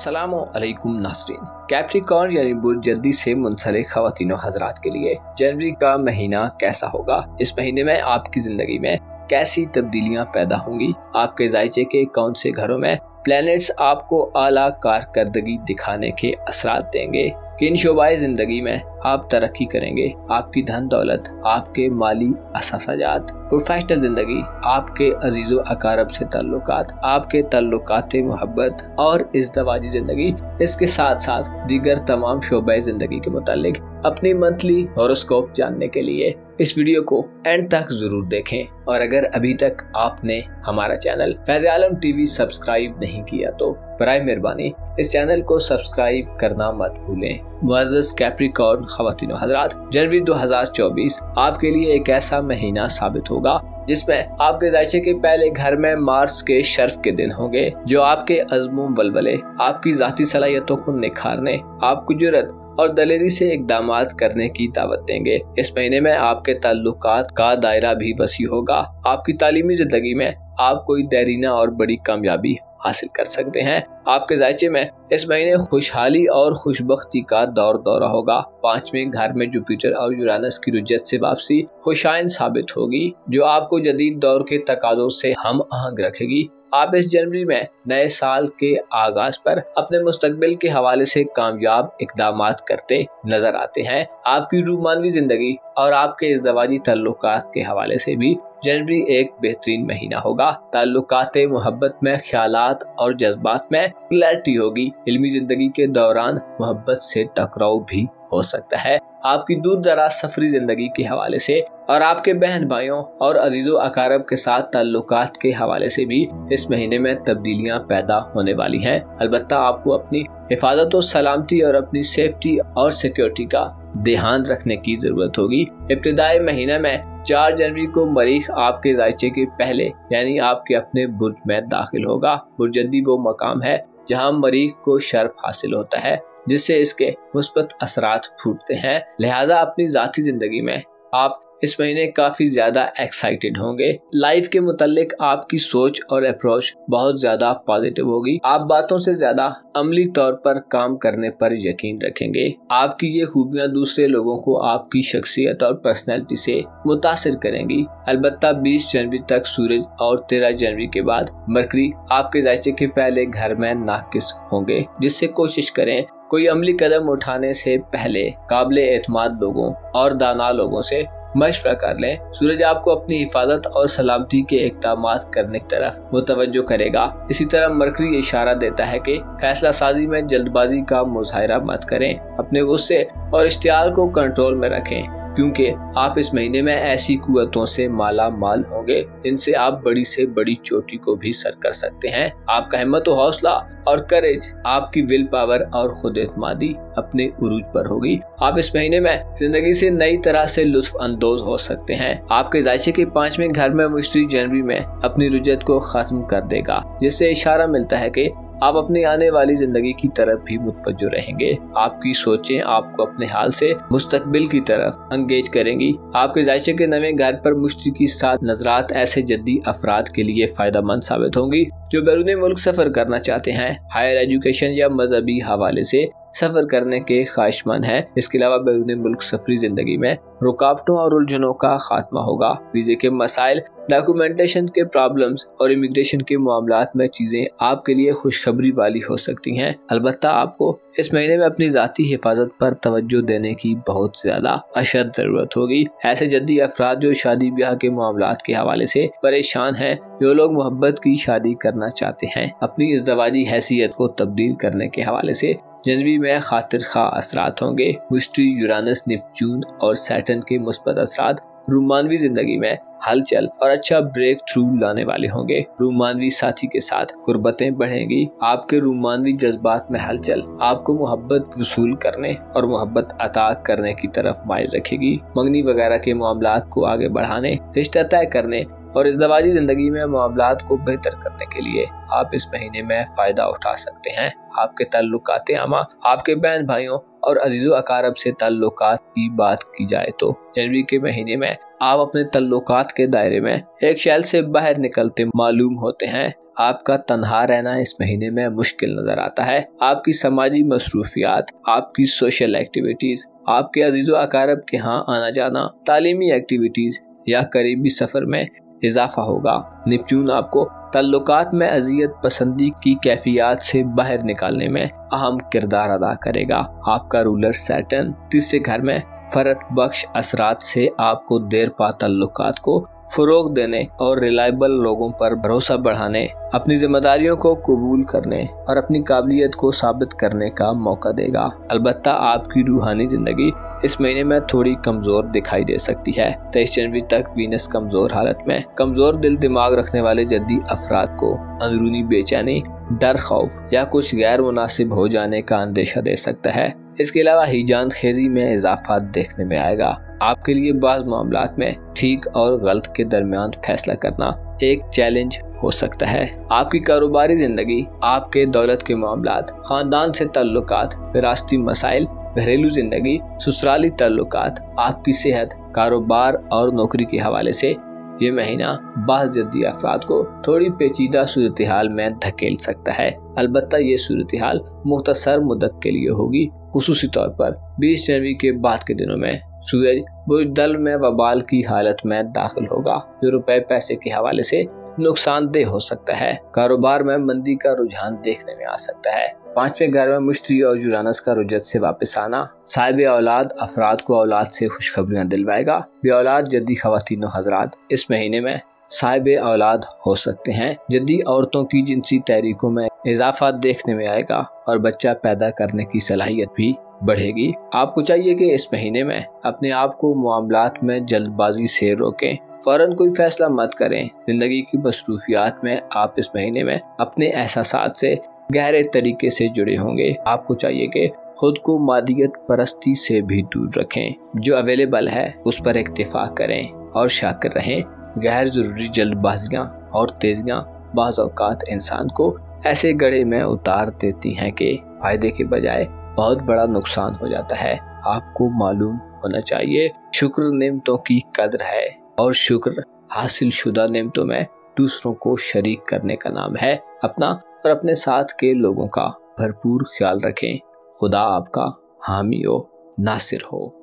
अस्सलामु अलैकुम नाज़रीन। कैप्रिकॉर्न यानी बुर्ज जद्दी से मुंसलिक ख़वातीनो हज़रात के लिए जनवरी का महीना कैसा होगा। इस महीने में आपकी ज़िंदगी में कैसी तब्दीलियां पैदा होंगी, आपके ज़ायचे के कौन से घरों में प्लैनेट्स आपको आला कारकर्दगी दिखाने के असरात देंगे, किन शोबाए ज़िंदगी में आप तरक्की करेंगे, आपकी धन दौलत, आपके माली असासाजात, प्रोफेशनल ज़िंदगी, आपके अजीज़ो अकारब से ताल्लुकात, आपके ताल्लुकात मोहब्बत और इज़्दवाजी ज़िंदगी, इसके साथ साथ दीगर तमाम शोबाए ज़िंदगी के मुतालिक अपनी मंथली हॉरोस्कोप जानने के लिए इस वीडियो को एंड तक जरूर देखें। और अगर अभी तक आपने हमारा चैनल फैज़ आलम टीवी सब्सक्राइब नहीं किया तो बराए मेहरबानी इस चैनल को सब्सक्राइब करना मत भूलें। मुअज़्ज़ज़ कैप्रिकॉर्न ख़वातीनो हज़रात, जनवरी 2024 आपके लिए एक ऐसा महीना साबित होगा जिसमें आपके ज़ायचे के पहले घर में मार्स के शर्फ के दिन होंगे, जो आपके अज़्मो वलवले, आपकी ज़ाती सलाहियतों को निखारने, आपको जुर्रत और दलेरी से इक़दामात करने की दावत देंगे। इस महीने में आपके ताल्लुकात का दायरा भी वसी होगा। आपकी तालीमी ज़िंदगी में आप कोई देरीना और बड़ी कामयाबी हासिल कर सकते हैं। आपके ज़ायचे में इस महीने खुशहाली और खुशबख्ती का दौरा होगा। 5वें घर में जुपिटर और यूरानस की रुजत से वापसी खुशाइन साबित होगी, जो आपको जदीद दौर के तकाज़ों से हम आहंग रखेगी। आप इस जनवरी में नए साल के आगाज पर अपने मुस्तकबिल के हवाले से कामयाब इक़दामात करते नजर आते हैं। आपकी रूमानवी जिंदगी और आपके इज़्दवाजी ताल्लुकात के हवाले से भी जनवरी एक बेहतरीन महीना होगा। ताल्लुकात मोहब्बत में ख्यालात और जज्बात में क्लैरिटी होगी। इल्मी जिंदगी के दौरान मोहब्बत से टकराव भी हो सकता है। आपकी दूर दराज सफरी जिंदगी के हवाले से और आपके बहन भाइयों और अजीजों अकारब के साथ ताल्लुकात के हवाले से भी इस महीने में तब्दीलियां पैदा होने वाली हैं। अलबत्ता आपको अपनी हिफाजत और सलामती और अपनी सेफ्टी और सिक्योरिटी का ध्यान रखने की जरूरत होगी। इब्तिदाई महीने में 4 जनवरी को मरीख आपके ज़ायचे के पहले यानी आपके अपने बुर्ज में दाखिल होगा। बुर्ज जद्दी वो मकाम है जहां मरीख को शर्फ हासिल होता है, जिससे इसके मुस्बत असरात फूटते हैं। लिहाजा अपनी ज़ाती ज़िंदगी में आप इस महीने काफ़ी ज़्यादा एक्साइटेड होंगे। लाइफ के मुतालिक आपकी सोच और अप्रोच बहुत ज़्यादा पॉजिटिव होगी। आप बातों से ज़्यादा अमली तौर पर काम करने पर यकीन रखेंगे। आपकी ये खूबियाँ दूसरे लोगों को आपकी शख्सियत और पर्सनैलिटी से मुतासिर करेंगी। अलबत्ता 20 जनवरी तक सूरज और 13 जनवरी के बाद मरकरी आपके ज़ायचे के पहले घर में नाकिस होंगे, जिससे कोशिश करें कोई अमली कदम उठाने से पहले काबिल एतमाद लोगों और दाना लोगों से मशवरा कर लें। सूरज आपको अपनी हिफाजत और सलामती के इक़दामात करने की तरफ मुतवज्जो करेगा। इसी तरह मरकरी इशारा देता है कि फैसला साजी में जल्दबाजी का मुजाहिरा मत करें। अपने गुस्से और इश्तियाल को कंट्रोल में रखें, क्योंकि आप इस महीने में ऐसी कुव्वतों से माला माल होंगे जिनसे आप बड़ी से बड़ी चोटी को भी सर कर सकते हैं। आपका हिम्मत और हौसला और करेज, आपकी विल पावर और खुद एतमादी अपने उरूज पर होगी। आप इस महीने में जिंदगी से नई तरह से लुत्फ अंदोज हो सकते हैं। आपके ज़ायचे के 5वें घर में मुश्तरी जनवरी में अपनी रुजत को खत्म कर देगा, जिससे इशारा मिलता है कि आप अपनी आने वाली जिंदगी की तरफ भी मुतवज्जो रहेंगे। आपकी सोचें आपको अपने हाल से मुस्तकबिल की तरफ अंगेज करेंगी। आपके ज़ायचे के नवे घर पर मुश्तरी की साथ नजरात ऐसे जद्दी अफराद के लिए फायदा मंद साबित होंगी जो बैरून मुल्क सफर करना चाहते हैं, हायर एजुकेशन या मजहबी हवाले से सफर करने के ख्वाहिशमंद हैं। इसके अलावा बैरून मुल्क सफरी जिंदगी में रुकावटों और उलझनों का खात्मा होगा। वीज़े के मसाइल, डॉक्यूमेंटेशन के प्रॉब्लम्स और इमिग्रेशन के मामलात में चीज़ें आपके लिए खुशखबरी वाली हो सकती हैं। अलबत्ता आपको इस महीने में अपनी ज़ाती हिफाजत पर तवज्जो देने की बहुत ज़्यादा अशद ज़रूरत होगी। ऐसे जद्दी अफराद जो शादी ब्याह के मामलात के हवाले से परेशान हैं, जो लोग मोहब्बत की शादी करना चाहते हैं, अपनी इज़्दवाजी हैसियत को तब्दील करने के हवाले से जनवरी में खातिर खा असरात होंगे। मुश्तरी, यूरानस, नेपच्यून और सैटर्न के मुस्बत असरात रूमानवी जिंदगी में हलचल और अच्छा ब्रेक थ्रू लाने वाले होंगे। रूमानवी साथी के साथ कुर्बतें बढ़ेंगी। आपके रूमानवी जज्बात में हलचल आपको मोहब्बत वसूल करने और मोहब्बत अता करने की तरफ माइल रखेगी। मंगनी वगैरह के मामलात को आगे बढ़ाने, रिश्ता तय करने और इज़्दवाजी जिंदगी में मामलात को बेहतर करने के लिए आप इस महीने में फायदा उठा सकते हैं। आपके ताल्लुकात आमा, आपके बहन भाइयों और अजीजों अकारब से ताल्लुकात की बात की जाए तो जनवरी के महीने में आप अपने ताल्लुकात के दायरे में एक शैल से बाहर निकलते मालूम होते हैं। آپ का तन्हा रहना इस महीने में मुश्किल नजर आता है। आपकी समाजी मसरूफियात, आपकी सोशल एक्टिविटीज, आपके अजीज़ो अकारब के यहाँ आना जाना, तालीमी एक्टिविटीज या करीबी सफर में इजाफा होगा। नेपच्यून आपको ताल्लुकात में अजियत पसंदी की कैफियत से बाहर निकालने में अहम किरदार अदा करेगा। आपका रूलर सैटर्न तीसरे घर में फरत बख्श असरात से आपको देर पा ताल्लुकात को फरोग देने और रिलायबल लोगों पर भरोसा बढ़ाने, अपनी जिम्मेदारियों को कबूल करने और अपनी काबिलियत को साबित करने का मौका देगा। अलबत्ता आपकी रूहानी जिंदगी इस महीने में थोड़ी कमजोर दिखाई दे सकती है। 23 जनवरी तक वीनस कमजोर हालत में कमजोर दिल दिमाग रखने वाले जद्दी अफराद को अंदरूनी बेचैनी, डर, खौफ या कुछ गैर मुनासिब हो जाने का अंदेशा दे सकता है। इसके अलावा हिजान खेजी में इजाफा देखने में आएगा। आपके लिए बाज़ मामलात में ठीक और गलत के दरमियान फैसला करना एक चैलेंज हो सकता है। आपकी कारोबारी जिंदगी, आपके दौलत के मामलात, खानदान से ताल्लुकात, विरासती मसाइल, घरेलू जिंदगी, ससुराली ताल्लुकात, आपकी सेहत, कारोबार और नौकरी के हवाले से ये महीना बाज़ जद्दी अफराद को थोड़ी पेचीदा सूरत हाल में धकेल सकता है। अलबत्ता ये सूरत हाल मुख्तसर मुद्दत के लिए होगी। खुसूसी तौर पर 20 जनवरी के बाद के दिनों में सूरज बुर्ज में वबाल की हालत में दाखिल होगा, जो रुपए पैसे के हवाले से नुकसानदेह हो सकता है। कारोबार में मंदी का रुझान देखने में आ सकता है। 5वें घर में मुश्तरी और यूरानस का रुजत से वापस आना साहिब औलाद अफराद को औलाद से खुशखबरियां दिलवाएगा। बे औलाद जद्दी खवातीन हजरात इस महीने में साहिब औलाद हो सकते हैं। जद्दी औरतों की जिनसी तहरीकों में इजाफा देखने में आएगा और बच्चा पैदा करने की सलाहियत भी बढ़ेगी। आपको चाहिए कि इस महीने में अपने आप को मामलात में जल्दबाजी से रोकें, फौरन कोई फैसला मत करें। जिंदगी की मसरूफियात में आप इस महीने में अपने एहसासात से गहरे तरीके से जुड़े होंगे। आपको चाहिए कि खुद को मादियत परस्ती से भी दूर रखें। जो अवेलेबल है उस पर इक्तिफा करें और शाकिर रहें। गैर जरूरी जल्दबाजियाँ और तेजियाँ बाज़ औक़ात इंसान को ऐसे गड्ढे में उतार देती हैं कि फायदे के बजाय बहुत बड़ा नुकसान हो जाता है। आपको मालूम होना चाहिए शुक्र नेमतों की कदर है और शुक्र हासिल शुदा नेमतों में दूसरों को शरीक करने का नाम है। अपना और अपने साथ के लोगों का भरपूर ख्याल रखें। खुदा आपका हामी हो, नासिर हो।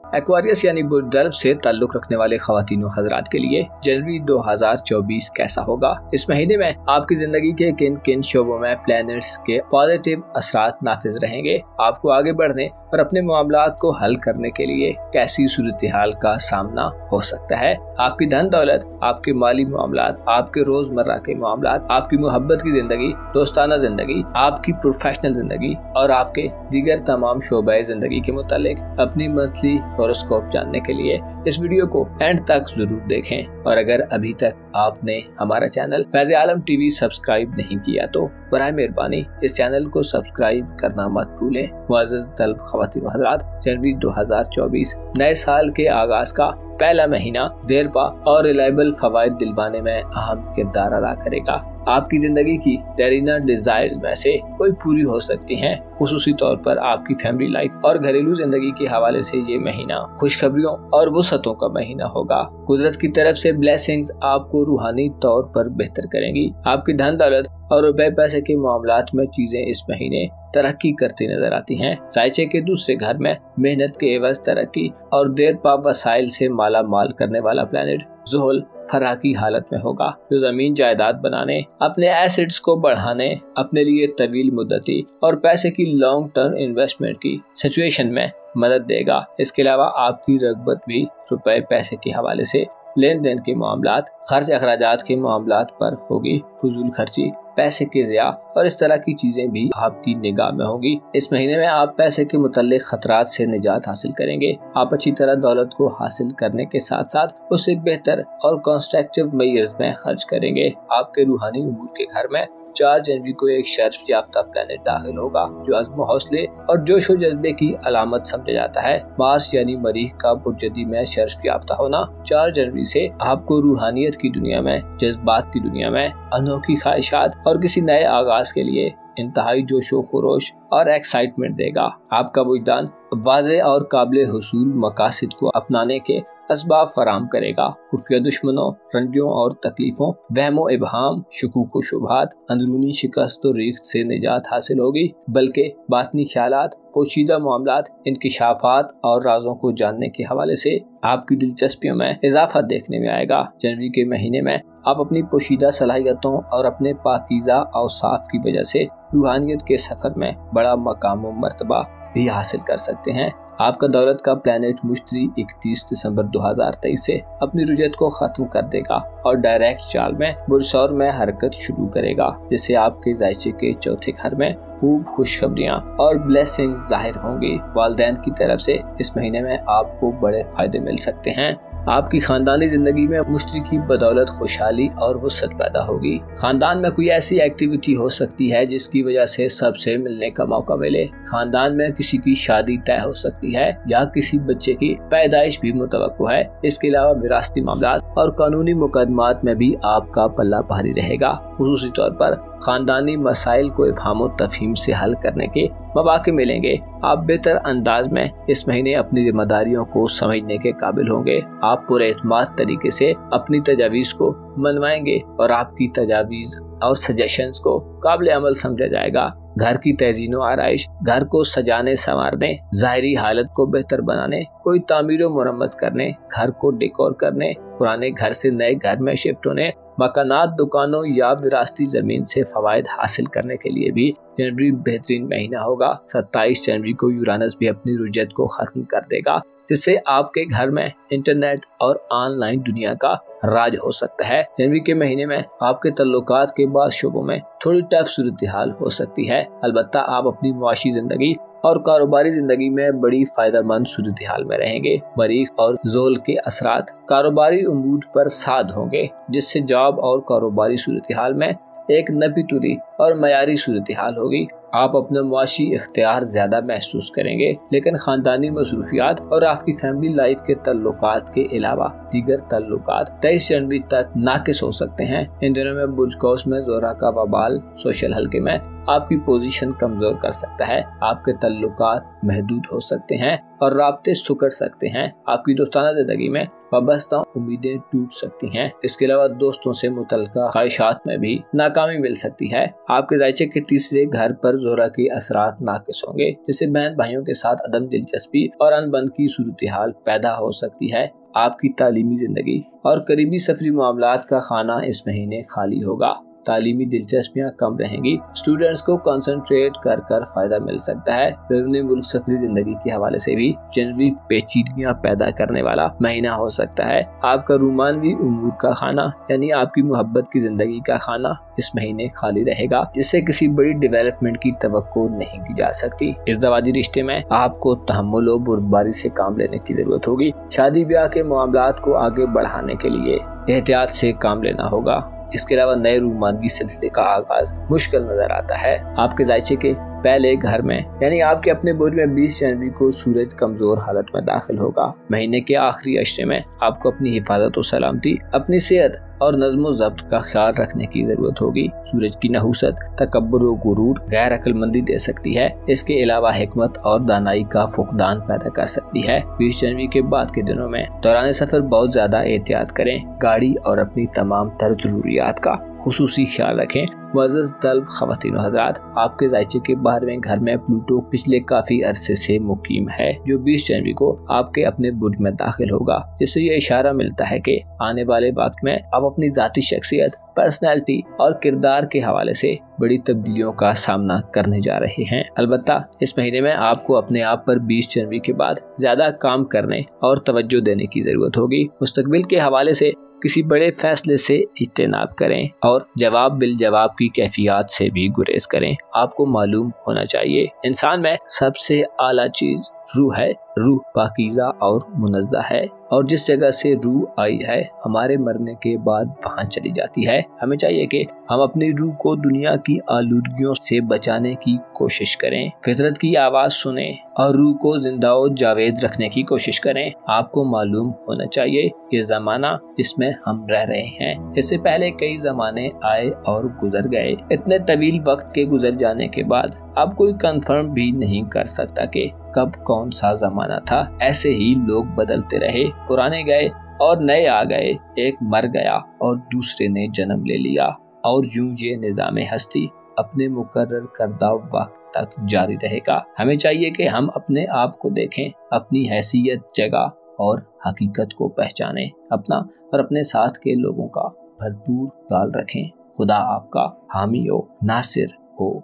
एक्वारियस यानी बुर्ज से ताल्लुक रखने वाले खवातीनों हजरात के लिए जनवरी 2024 कैसा होगा? इस महीने में आपकी जिंदगी के किन किन शोबों में प्लैनेट्स के पॉजिटिव असरात नाफिज रहेंगे? आपको आगे बढ़ने और अपने मामलात को हल करने के लिए कैसी सूरत हाल का सामना हो सकता है? आपकी धन दौलत, आपके माली मामलात, आपके रोजमर्रा के मामलात, आपकी मोहब्बत की जिंदगी, दोस्ताना जिंदगी, आपकी प्रोफेशनल जिंदगी और आपके दीगर तमाम शोबे जिंदगी के मुतालिक अपनी मंथली हॉरोस्कोप जानने के लिए इस वीडियो को एंड तक जरूर देखें। और अगर अभी तक आपने हमारा चैनल फैज़ आलम टीवी सब्सक्राइब नहीं किया तो बराए मेहरबानी इस चैनल को सब्सक्राइब करना मत भूलें। मुअज़्ज़ज़ तलब ख़वातीन व हज़रात, जनवरी 2024 नए साल के आगाज का पहला महीना देर पा और रिलायबल फवाइद दिलवाने में अहम किरदार अदा करेगा। आपकी जिंदगी की देरीना डिजायर में से कोई पूरी हो सकती हैं। खुसूसी तौर पर आपकी फैमिली लाइफ और घरेलू जिंदगी के हवाले से ये महीना खुशखबरियों और वुसअतों का महीना होगा। कुदरत की तरफ से ब्लेसिंग्स आपको रूहानी तौर पर बेहतर करेंगी। आपकी धन दौलत और रुपए पैसे के मामलात में चीजें इस महीने तरक्की करती नजर आती हैं। साइचे के दूसरे घर में मेहनत के एवज तरक्की और देर पा वसाइल से माला माल करने वाला प्लैनेट ज़ुहुल फराह की हालत में होगा, जो जमीन जायदाद बनाने, अपने एसेट्स को बढ़ाने, अपने लिए तवील मुद्दती और पैसे की लॉन्ग टर्म इन्वेस्टमेंट की सिचुएशन में मदद देगा। इसके अलावा आपकी रगबत भी रुपए पैसे के हवाले से लेन देन के मामलात, खर्च अखराजात के मामलात पर होगी। फजूल खर्ची, पैसे के ज़िया और इस तरह की चीजें भी आपकी निगाह में होगी। इस महीने में आप पैसे के मुतल्लिक खतरात से निजात हासिल करेंगे। आप अच्छी तरह दौलत को हासिल करने के साथ साथ उसे बेहतर और कंस्ट्रक्टिव मेयर्स में खर्च करेंगे। आपके रूहानी उमूर के घर में 4 जनवरी को एक शर्फ याफ्ता प्लैनेट दाखिल होगा, जो अज़्म हौसले और जोश व जज्बे की अलामत समझा जाता है। मार्स यानी मरीख का बुर्जदी में शर्फ याफ्ता होना 4 जनवरी से आपको रूहानियत की दुनिया में, जज्बात की दुनिया में, अनोखी ख्वाहिशात और किसी नए आगाज के लिए इंतहाई जोशो खरोश और एक्साइटमेंट देगा। आपका वजदान वाज़ेह और काबिल हुसूल मकासद को अपनाने के असबाब फराम करेगा। खुफिया दुश्मनों, रंजों और तकलीफों, वहमो इबहाम, शुकूक व शुबहात, अंदरूनी शिकस्त और रीख्त से निजात हासिल होगी, बल्कि बातनी ख्यालात, पोशीदा मामलात, इंकिशाफात और राजों को जानने के हवाले से आपकी दिलचस्पियों में इजाफा देखने में आएगा। जनवरी के महीने में आप अपनी पोशीदा सलाहियतों और अपने पाकीज़ा औसाफ की वजह से रूहानियत के सफर में बड़ा मकाम व मर्तबा भी हासिल कर सकते हैं। आपका दौलत का प्लैनेट मुश्तरी 31 दिसंबर 2023 से अपनी रुजत को खत्म कर देगा और डायरेक्ट चाल में बुरसौर में हरकत शुरू करेगा, जिससे आपके जायचे के चौथे घर में खूब खुशखबरियां और ब्लेसिंग्स जाहिर होंगी। वालिदैन की तरफ से इस महीने में आपको बड़े फायदे मिल सकते हैं। आपकी खानदानी जिंदगी में मुश्तरी की बदौलत खुशहाली और वुसअत पैदा होगी। खानदान में कोई ऐसी एक्टिविटी हो सकती है जिसकी वजह से सबसे मिलने का मौका मिले। खानदान में किसी की शादी तय हो सकती है या किसी बच्चे की पैदाइश भी मुतवक्को है। इसके अलावा विरासती मामलात और कानूनी मुकदमात में भी आपका पल्ला भारी रहेगा। खुसूसी तौर पर खानदानी मसाइल को इफ़हाम व तफहीम से हल करने के मौके मिलेंगे। आप बेहतर अंदाज में इस महीने अपनी जिम्मेदारियों को समझने के काबिल होंगे। आप पूरे एतमाद तरीके से अपनी तजावीज़ को मनवाएंगे और आपकी तजावीज़ और सजेशंस को काबिल अमल समझा जाएगा। घर की तज़ीन व आराइश, घर को सजाने संवारने, ज़ाहिरी हालत को बेहतर बनाने, कोई तामीर व मुरम्मत करने, घर को डेकोर करने, पुराने घर से नए घर में शिफ्ट होने, मकानात, दुकानों या विरासती ज़मीन से फ़वाइद हासिल करने के लिए भी जनवरी बेहतरीन महीना होगा। 27 जनवरी को यूरानस भी अपनी रुजत को ख़त्म कर देगा, जिससे आपके घर में इंटरनेट और ऑनलाइन दुनिया का राज हो सकता है। जनवरी के महीने में आपके तल्लुकात के बाद शोबों में थोड़ी टफ सूरत हाल हो सकती है। अलबत्ता आप अपनी मुआशी जिंदगी और कारोबारी जिंदगी में बड़ी फायदेमंद सूरत हाल में रहेंगे। मरीख और जोल के असरात कारोबारी उम्मीद पर साध होंगे, जिससे जॉब और कारोबारी सूरत हाल में एक नबीतुरी और मयारी सूरत हाल होगी। आप अपना मुआशी इख्तियार ज्यादा महसूस करेंगे, लेकिन खानदानी मसरूफियात और आपकी फैमिली लाइफ के तल्लुकात के अलावा दीगर तल्लुकात 23 जनवरी तक नाकिस हो सकते हैं। इन दिनों में बुर्ज कौस में जोरा का वबाल सोशल हल्के में आपकी पोजीशन कमजोर कर सकता है। आपके तल्लुकात महदूद हो सकते हैं और राब्ते सुकड़ सकते हैं। आपकी दोस्ताना जिंदगी में वाबस्ता उम्मीदें टूट सकती हैं। इसके अलावा दोस्तों से मुतल्लिका ख्वाहिशात में भी नाकामी मिल सकती है। आपके जायचे के तीसरे घर पर जोरा के असरात नाकिस होंगे, जिससे बहन भाइयों के साथ अदम दिलचस्पी और अनबन की सूरत हाल पैदा हो सकती है। आपकी तालीमी जिंदगी और करीबी सफरी मामलात का खाना इस महीने खाली होगा। तालीमी दिलचस्पियां कम रहेंगी। स्टूडेंट्स को कंसंट्रेट कर फायदा मिल सकता है। बैरूनी मुल्क सफरी जिंदगी के हवाले से भी जनवरी पेचीदगियां पैदा करने वाला महीना हो सकता है। आपका रूमानवी उमूर का खाना यानी आपकी मोहब्बत की जिंदगी का खाना इस महीने खाली रहेगा, जिससे किसी बड़ी डेवलपमेंट की तवक्को नहीं की जा सकती। इस दवाजी रिश्ते में आपको तहम्मुल और बुर्दबारी से काम लेने की जरूरत होगी। शादी ब्याह के मामलात को आगे बढ़ाने के लिए एहतियात से काम लेना होगा। इसके अलावा नए रूमानवी सिलसिले का आगाज मुश्किल नजर आता है। आपके जायचे के पहले घर में यानी आपके अपने बुर्ज में 20 जनवरी को सूरज कमजोर हालत में दाखिल होगा। महीने के आखिरी अशरे में आपको अपनी हिफाजत और सलामती, अपनी सेहत और नज़्म ज़ब्त का ख्याल रखने की जरूरत होगी। सूरज की नहुसत तकब्बुर और गुरूर, गैर अक्लमंदी दे सकती है। इसके अलावा हिकमत और दानाई का फुकदान पैदा कर सकती है। 20 जनवरी के बाद के दिनों में दौरान सफर बहुत ज्यादा एहतियात करें। गाड़ी और अपनी तमाम तर जरूरियात का खुसूसी ख्याल रखें। मुअज़्ज़ज़ तलब ख़वातीन व हज़रात, आपके जायचे के 12वें घर में प्लूटो पिछले काफी अरसे से मुकीम है, जो 20 जनवरी को आपके अपने बुर्ज में दाखिल होगा, जिससे ये इशारा मिलता है कि आने वाले वक्त में आप अपनी जाती शख्सियत, पर्सनैलिटी और किरदार के हवाले से बड़ी तब्दीलियों का सामना करने जा रहे हैं। अलबत्ता इस महीने में आपको अपने आप पर 20 जनवरी के बाद ज्यादा काम करने और तवज्जो देने की जरूरत होगी। मुस्तकबिल के हवाले से किसी बड़े फैसले से इज्तिनाब करें और जवाब बिल जवाब की कैफियत से भी गुरेज करें। आपको मालूम होना चाहिए इंसान में सबसे आला चीज روح ہے। روح پاکیزہ اور منزہ ہے اور جس جگہ سے روح آئی ہے ہمارے مرنے کے بعد وہاں چلی جاتی ہے۔ ہمیں چاہیے کہ ہم اپنی روح کو دنیا کی آلودگیوں سے بچانے کی کوشش کریں، فطرت کی آواز سنیں اور روح کو زندہ و جاوید رکھنے کی کوشش کریں۔ آپ کو معلوم ہونا چاہیے یہ زمانہ جس میں ہم رہ رہے ہیں، اس سے پہلے کئی زمانے آئے اور گزر گئے۔ اتنے طویل وقت کے گزر جانے کے بعد اب کوئی کنفرم بھی نہیں کر سکتا کہ کب کون سا زمانہ تھا۔ ایسے ہی لوگ بدلتے رہے، پرانے گئے اور نئے آ گئے، ایک مر گیا اور دوسرے نے جنم لے لیا، اور یوں یہ نظام ہستی اپنے مقرر کردہ وقت تک جاری رہے گا۔ ہمیں چاہیے کہ ہم اپنے آپ کو دیکھیں، اپنی حیثیت، جگہ اور حقیقت کو پہچانیں، اپنا اور اپنے ساتھ کے لوگوں کا بھرپور خیال رکھیں۔ خدا آپ کا حامی و ناصر ہو۔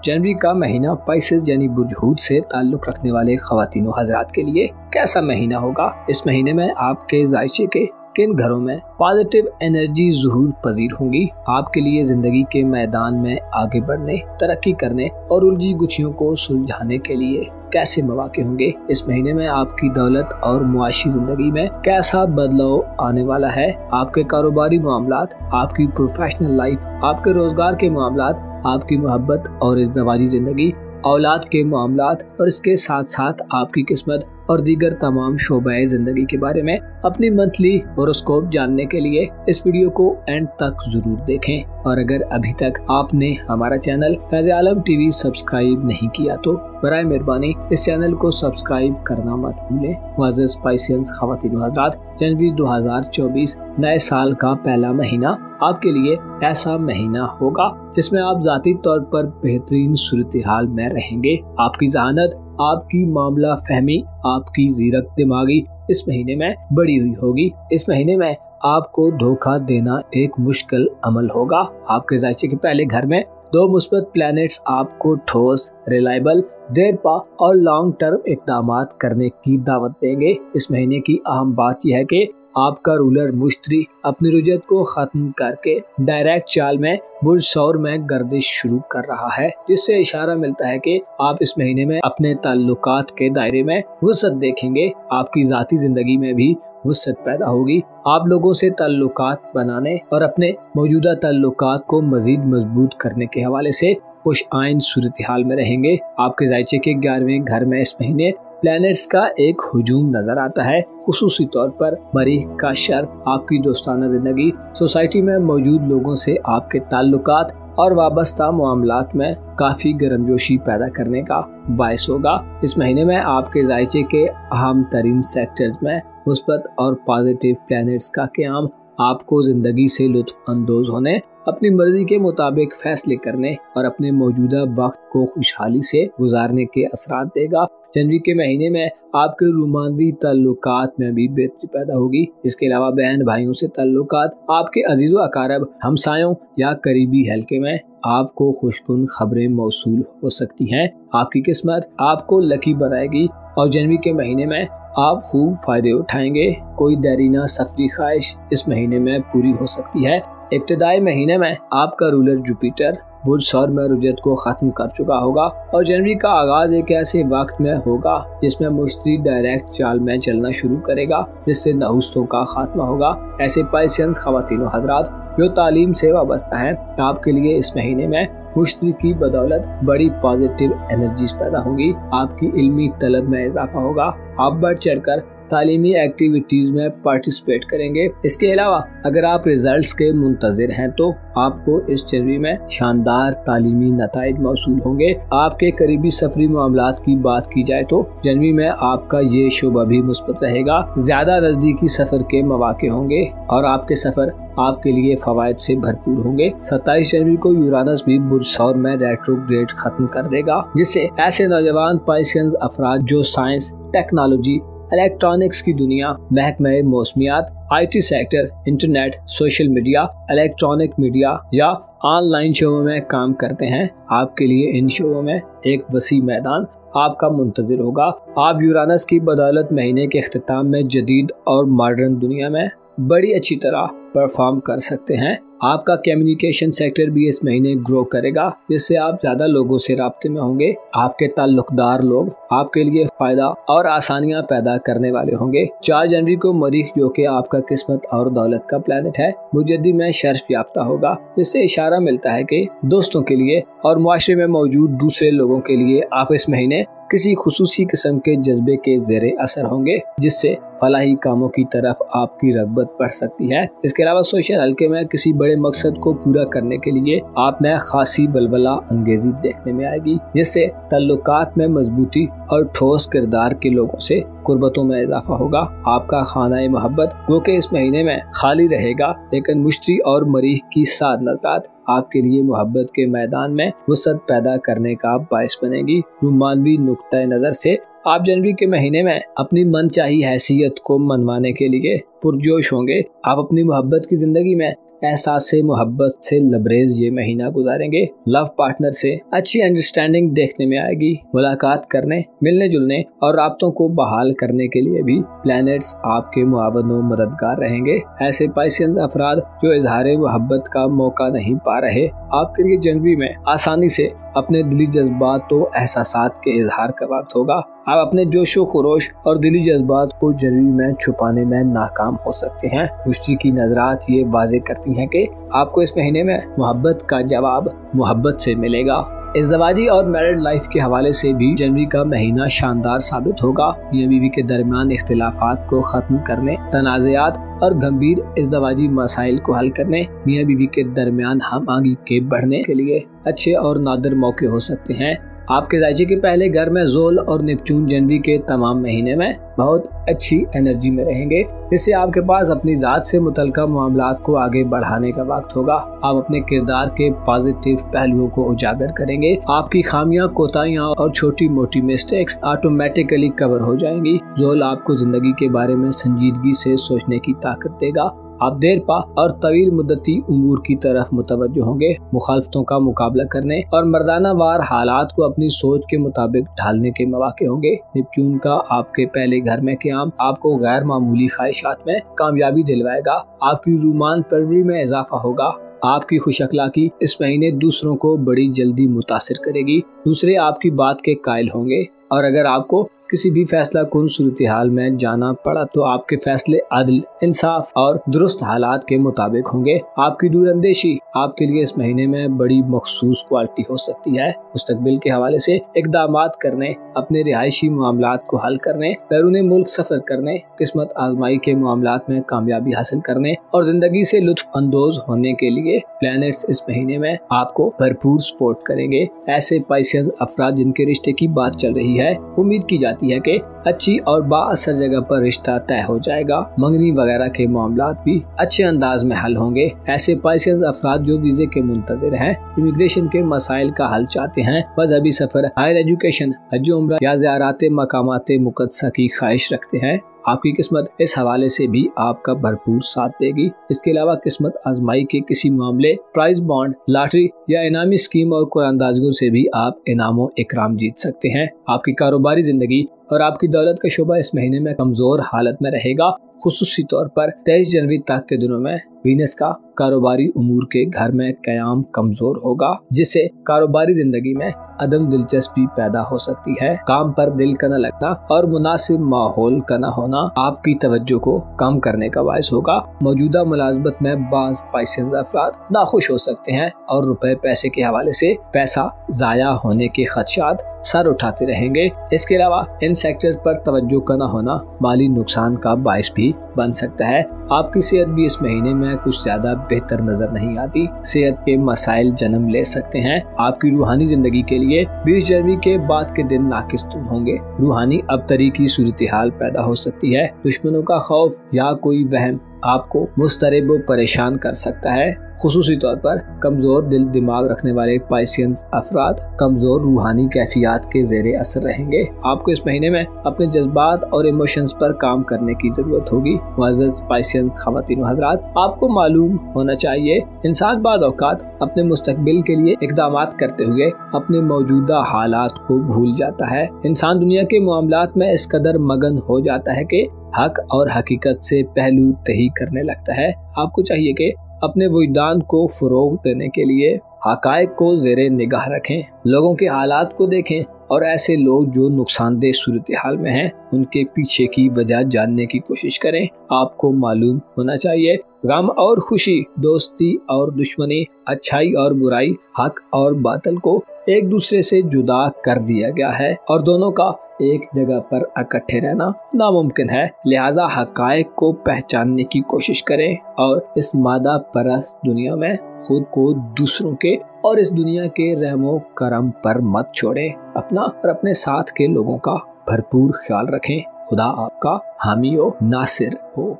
جنوری کا مہینہ پائسز یعنی برج حوت سے تعلق رکھنے والے خواتین و حضرات کے لیے کیسا مہینہ ہوگا؟ اس مہینے میں آپ کے ذائچے کے کن گھروں میں پازیٹیو انرجی ظہور پذیر ہوں گی؟ آپ کے لیے زندگی کے میدان میں آگے بڑھنے، ترقی کرنے اور الجھی گچھیوں کو سلجھانے کے لیے کیسے مواقع ہوں گے؟ اس مہینے میں آپ کی دولت اور معاشی زندگی میں کیسا بدلاؤ آنے والا ہے؟ آپ کے کاروباری معاملات، آپ کی پروفیشنل لائف، آپ کے روزگار کے معاملات، آپ کی محبت اور ازدواجی زندگی، اولاد کے معاملات اور اس کے ساتھ ساتھ آپ کی قسمت اور دیگر تمام شعبۂ زندگی کے بارے میں اپنی منتھلی ہوروسکوپ جاننے کے لیے اس ویڈیو کو اینڈ تک ضرور دیکھیں، اور اگر ابھی تک آپ نے ہمارا چینل فیض عالم ٹی وی سبسکرائب نہیں کیا تو برائے مہربانی اس چینل کو سبسکرائب کرنا مت بھولیں۔ معزز پائسیئنز خواتین و حضرات، جنوری 2024 نئے سال کا پہلا مہینہ آپ کے لیے ایسا مہینہ ہوگا جس میں آپ ذاتی طور پر بہترین صورتحال میں رہیں گے۔ آپ کی ذہانت، آپ کی معاملہ فہمی، آپ کی زیرک دماغی اس مہینے میں بڑی ہوئی ہوگی۔ اس مہینے میں آپ کو دھوکہ دینا ایک مشکل عمل ہوگا۔ آپ کے ذائچے کے پہلے گھر میں 2 مثبت پلینٹس آپ کو ٹھوس، ریلائبل، دیر پا اور لانگ ٹرم اقدامات کرنے کی دعوت دیں گے۔ اس مہینے کی اہم بات یہ ہے کہ آپ کا رولر مشتری اپنی رجعت کو ختم کر کے ڈائریکٹ چال میں برج ثور میں گردش شروع کر رہا ہے، جس سے اشارہ ملتا ہے کہ آپ اس مہینے میں اپنے تعلقات کے دائرے میں وسعت دیکھیں گے۔ آپ کی ذاتی زندگی میں بھی وسعت پیدا ہوگی۔ آپ لوگوں سے تعلقات بنانے اور اپنے موجودہ تعلقات کو مزید مضبوط کرنے کے حوالے سے خوش آئند صورتحال میں رہیں گے۔ آپ کے ذائچے کے 11ویں گھر میں اس مہینے پلینٹس کا ایک ہجوم نظر آتا ہے، خصوصی طور پر مریخ کا شرف آپ کی دوستانہ زندگی، سوسائٹی میں موجود لوگوں سے آپ کے تعلقات اور وابستہ معاملات میں کافی گرمجوشی پیدا کرنے کا باعث ہوگا۔ اس مہینے میں آپ کے ذائچے کے اہم ترین سیکٹرز میں مثبت اور پازیٹیو پلینٹس کا قیام آپ کو زندگی سے لطف اندوز ہونے، اپنی مرضی کے مطابق فیصلے کرنے اور اپنے موجودہ وقت کو خوشحالی سے گزارنے کے اثرات دے گا۔ جنوری کے مہینے میں آپ کے رومانوی تعلقات میں بھی بہتری پیدا ہوگی۔ اس کے علاوہ بہن بھائیوں سے تعلقات، آپ کے عزیز و اقارب، ہمسایوں یا قریبی حلقے میں آپ کو خوشگوار خبریں موصول ہو سکتی ہیں۔ آپ کی قسمت آپ کو لکی بنائے گی اور جنوری کے مہینے میں آپ خوب فائدے اٹھائیں گے۔ کوئی دیرینہ سفری خواہش اس مہینے میں پوری ہو سکتی ہے۔ ابتدائی مہینے میں آپ کا رولر جوپیٹر برج ثور میں رجعت کو ختم کر چکا ہوگا اور جنوری کا آغاز ایک ایسے وقت میں ہوگا جس میں مشتری ڈائریکٹ چال میں چلنا شروع کرے گا، جس سے نحوستوں کا خاتمہ ہوگا۔ ایسے پائسیئنز خواتین و حضرات جو تعلیم سے وابستہ ہیں، آپ کے لیے اس مہینے میں مشتری کی بدولت بڑی پازیٹیو انرجیز پیدا ہوگی۔ آپ کی علمی طلب میں اضافہ ہوگا، آپ بڑھ چڑھ کر تعلیمی ایکٹیویٹیز میں پارٹیسپیٹ کریں گے۔ اس کے علاوہ اگر آپ ریزلٹس کے منتظر ہیں تو آپ کو اس جنوری میں شاندار تعلیمی نتائج موصول ہوں گے۔ آپ کے قریبی سفری معاملات کی بات کی جائے تو جنوری میں آپ کا یہ شعبہ بھی مثبت رہے گا۔ زیادہ نزدیکی سفر کے مواقع ہوں گے اور آپ کے سفر آپ کے لیے فوائد سے بھرپور ہوں گے۔ 27 جنوری کو یورانس بھی برج ثور میں ریٹروگریڈ ختم کر دے گا، جس سے ایسے نوجوان پائسیئنز افراد جو سائنس، ٹیکنالوجی، الیکٹرانکس کی دنیا، محکمہ موسمیات، I T sector, internet, social media, electronic media یا آن لائن شعبوں میں کام کرتے ہیں، آپ کے لیے ان شعبوں میں ایک وسیع میدان آپ کا منتظر ہوگا۔ آپ یورانس کی بدولت مہینے کے اختتام میں جدید اور ماڈرن دنیا میں بڑی اچھی طرح پرفارم کر سکتے ہیں۔ आपका कम्युनिकेशन सेक्टर भी इस महीने ग्रो करेगा, जिससे आप ज्यादा लोगों से राब्ते में होंगे। आपके ताल्लुकदार लोग आपके लिए फायदा और आसानियां पैदा करने वाले होंगे। 4 जनवरी को मरीख, जो कि आपका किस्मत और दौलत का प्लैनेट है, मुजद्दी में शर्फ याफ्ता होगा, जिससे इशारा मिलता है कि दोस्तों के लिए और मुआशरे में मौजूद दूसरे लोगों के लिए आप इस महीने किसी खुसूसी किस्म के जज्बे के ज़ेरे असर होंगे, जिससे फलाही कामों की तरफ आपकी रग़बत बढ़ सकती है। इसके अलावा सोशल हल्के में किसी बड़े मकसद को पूरा करने के लिए आप में खासी बलबला अंगेजी देखने में आएगी, जिससे ताल्लुकात में मजबूती और ठोस किरदार के लोगों से कुर्बतों में इजाफा होगा। आपका खाना मोहब्बत वो कि इस महीने में खाली रहेगा, लेकिन मुश्तरी और मरीख की साथ नज़रात आपके लिए मोहब्बत के मैदान में वसअत पैदा करने का बायस बनेगी। रुमानवी नुक्ता नज़र से आप जनवरी के महीने में अपनी मनचाही हैसियत को मनवाने के लिए पुरजोश होंगे। आप अपनी मोहब्बत की जिंदगी में एहसास से मोहब्बत से लबरेज ये महीना गुजारेंगे। लव पार्टनर से अच्छी अंडरस्टैंडिंग देखने में आएगी। मुलाकात करने, मिलने जुलने और राब्तों को बहाल करने के लिए भी प्लैनेट्स आपके मुआवन व मददगार रहेंगे। ऐसे पाइसियंस अफराद जो इजहार मोहब्बत का मौका नहीं पा रहे, आपके लिए जनवरी में आसानी से अपने दिली जज्बात तो एहसासात के इजहार का वक्त होगा। आप अपने जोशो खरोश और दिली जज्बात को जनवरी में छुपाने में नाकाम हो सकते हैं। मुश्तरी की नजरात ये वाज़े करती हैं कि आपको इस महीने में मोहब्बत का जवाब मोहब्बत से मिलेगा। इज़्ज़वाजी और मैरिड लाइफ के हवाले से भी जनवरी का महीना शानदार साबित होगा। मियां बीवी के दरमियान इख्तिलाफात को खत्म करने, तनाज़ात और गंभीर इज़्ज़वाजी मसाइल को हल करने, मियां बीवी के दरमियान हम आंगी के बढ़ने के लिए अच्छे और नादिर मौके हो सकते हैं। आपके जायचे के पहले घर में ज़ोल और नेपच्यून जनवरी के तमाम महीने में बहुत अच्छी एनर्जी में रहेंगे, जिससे आपके पास अपनी ज़ात से मुतल्लिका मामलात को आगे बढ़ाने का वक्त होगा। आप अपने किरदार के पॉजिटिव पहलुओं को उजागर करेंगे। आपकी खामियां, कोताहियां और छोटी मोटी मिस्टेक्स ऑटोमेटिकली कवर हो जाएंगी। ज़ोल आपको जिंदगी के बारे में संजीदगी से सोचने की ताकत देगा। आप देर पा और तवील मुद्दती उमूर की तरफ मुतवज्जो होंगे। मुखालफतों का मुकाबला करने और मर्दाना वार हालात को अपनी सोच के मुताबिक ढालने के मौके होंगे। नेपच्यून का आपके पहले घर में क़याम आपको गैर मामूली ख्वाहिशात में कामयाबी दिलवाएगा। आपकी रोमांस परवरी में इजाफा होगा। आपकी खुश अखलाकी इस महीने दूसरों को बड़ी जल्दी मुतासिर करेगी। दूसरे आपकी बात के कायल होंगे, और अगर आपको किसी भी फैसला कुन सूरत हाल में जाना पड़ा तो आपके फैसले अदल, इंसाफ और दुरुस्त हालात के मुताबिक होंगे। आपकी दूरअंदेशी आपके लिए इस महीने में बड़ी मखसूस क्वालिटी हो सकती है। मुस्तकबिल के हवाले से इक़दामात करने, अपने रिहायशी मामलात को हल करने, बैरून मुल्क सफर करने, किस्मत आजमाई के मामलात में कामयाबी हासिल करने और जिंदगी से लुत्फ अंदोज होने के लिए प्लैनेट्स इस महीने में आपको भरपूर सपोर्ट करेंगे। ऐसे पाइसियंस अफराद जिनके रिश्ते की बात चल रही है, उम्मीद की जाती है कि अच्छी और बाअसर जगह पर रिश्ता तय हो जाएगा। मंगनी वगैरह के मामलात भी अच्छे अंदाज में हल होंगे। ऐसे पाइसियंस अफराद जो वीजे के मुंतज़िर हैं, इमिग्रेशन के मसाइल का हल चाहते हैं, मजहबी सफर, हायर एजुकेशन, हज उम्रा या ज़ियारत मकामात मुक़द्दसा की ख्वाहिश रखते हैं, आपकी किस्मत इस हवाले से भी आपका भरपूर साथ देगी। इसके अलावा किस्मत आजमाई के किसी मामले, प्राइज बॉन्ड, लॉटरी या इनामी स्कीम और कुरानदाजियों से भी आप इनामो इकराम जीत सकते हैं। आपकी कारोबारी जिंदगी और आपकी दौलत का शोबा इस महीने में कमजोर हालत में रहेगा। खुसूसी तौर पर 23 जनवरी तक के दिनों में वीनस का कारोबारी उमूर के घर में क़याम कमजोर होगा, जिससे कारोबारी जिंदगी में अदम दिलचस्पी पैदा हो सकती है। काम पर दिल का न लगना और मुनासिब माहौल का न होना आपकी तवज्जो को कम करने का बायस होगा। मौजूदा मुलाजमत में बाज़ पाइसियंस अफराद नाखुश हो सकते हैं और रुपए पैसे के हवाले से पैसा जाया होने के खदशात सर उठाते रहेंगे। इसके अलावा इन सेक्टर पर तवज्जो का न होना माली नुकसान का बायस भी बन सकता है। आपकी सेहत भी इस महीने में कुछ ज्यादा बेहतर नजर नहीं आती। सेहत के मसाइल जन्म ले सकते हैं। आपकी रूहानी जिंदगी के लिए 20 जनवरी के बाद के दिन नाकिस होंगे। रूहानी अबतरी की सूरत हाल पैदा हो सकती है। दुश्मनों का खौफ या कोई वहम आपको मुस्तरब व परेशान कर सकता है। खुसूसी तौर पर कमजोर दिल दिमाग रखने वाले पाइसियंस अफराद कमजोर रूहानी कैफियत के ज़ेरे असर रहेंगे। आपको इस महीने में अपने जज्बात और इमोशंस पर काम करने की जरूरत होगी। मुअज़्ज़ज़ पाइसियंस ख़वातीन व हज़रात, आपको मालूम होना चाहिए इंसान बाद औक़ात अपने मुस्तकबिल के लिए इक़दामात करते हुए अपने मौजूदा हालात को भूल जाता है। इंसान दुनिया के मामलात में इस कदर मगन हो जाता है कि हक और हकीकत से पहलू तही करने लगता है। आपको चाहिए कि अपने वजदान को फरोग देने के लिए हक़ाइक़ को ज़ेरे निगाह रखें, लोगों के हालात को देखें और ऐसे लोग जो नुकसानदेह सूरत हाल में हैं उनके पीछे की वजह जानने की कोशिश करें। आपको मालूम होना चाहिए गम और खुशी, दोस्ती और दुश्मनी, अच्छाई और बुराई, हक और बातिल को एक दूसरे से जुदा कर दिया गया है और दोनों का एक जगह पर इकट्ठे रहना नामुमकिन है। लिहाजा हक़ाइक़ को पहचानने की कोशिश करें और इस मादा परस्त दुनिया में खुद को दूसरों के और इस दुनिया के रहमो करम पर मत छोड़ें। अपना और अपने साथ के लोगों का भरपूर ख्याल रखें। खुदा आपका हामी हो, नासिर हो।